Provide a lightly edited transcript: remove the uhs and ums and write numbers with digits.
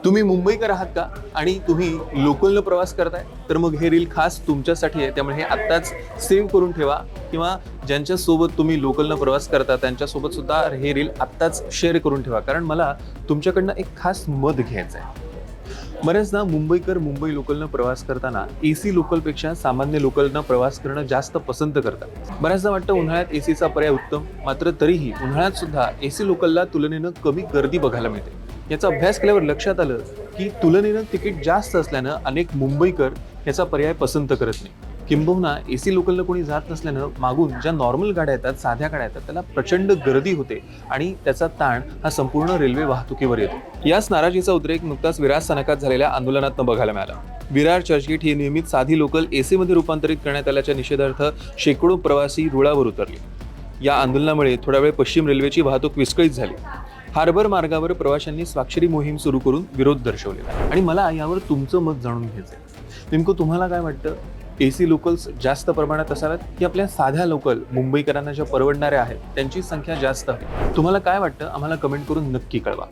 तुम्ही मुंबईकर आहात का आणि तुम्ही लोकलनं प्रवास करताय, तर मग हे रील खास तुमच्यासाठी आहे. त्यामुळे हे आत्ताच सेव्ह करून ठेवा किंवा ज्यांच्यासोबत तुम्ही लोकलनं प्रवास करता त्यांच्यासोबत सुद्धा हे रील आत्ताच शेअर करून ठेवा, कारण मला तुमच्याकडनं एक खास मत घ्यायचं आहे. बऱ्याचदा मुंबईकर मुंबई लोकलनं प्रवास करताना AC लोकलपेक्षा सामान्य लोकलनं प्रवास करणं जास्त पसंत करतात. बऱ्याचदा वाटतं उन्हाळ्यात ACचा पर्याय उत्तम, मात्र तरीही उन्हाळ्यात सुद्धा AC लोकलला तुलनेनं कमी गर्दी बघायला मिळते. याचा अभ्यास केल्यावर लक्षात आलं की तुलनेनं तिकीट जास्त असल्यानं अनेक मुंबईकर याचा पर्याय पसंत करत नाही. किंबहुना AC लोकलनं कोणी जात नसल्यानं मागून ज्या नॉर्मल गाड्या येतात, साध्या गाड्या येतात, त्याला प्रचंड गर्दी होते आणि त्याचा ताण हा संपूर्ण रेल्वे वाहतुकीवर येतो. याच नाराजीचा उद्रेक नुकताच विरार स्थानकात झालेल्या आंदोलनात बघायला मिळाला. विरार चर्चगेट ही नियमित साधी लोकल AC मध्ये रूपांतरित करण्यात आल्याच्या निषेधार्थ शेकडो प्रवासी रुळावर उतरले. या आंदोलनामुळे थोडा वेळ पश्चिम रेल्वेची वाहतूक विस्कळीत झाली. हार्बर मार्गावर प्रवाशांनी स्वाक्षरी मोहीम सुरू करून विरोध दर्शवलेला आणि मला यावर तुमचं मत जाणून घ्यायचं आहे. नेमकं तुम्हाला काय वाटतं? AC लोकल्स जास्त प्रमाणात असाव्यात की आपल्या साध्या लोकल मुंबईकरांना ज्या परवडणाऱ्या आहेत त्यांची संख्या जास्त हवी? तुम्हाला काय वाटतं? आम्हाला कमेंट करून नक्की कळवा.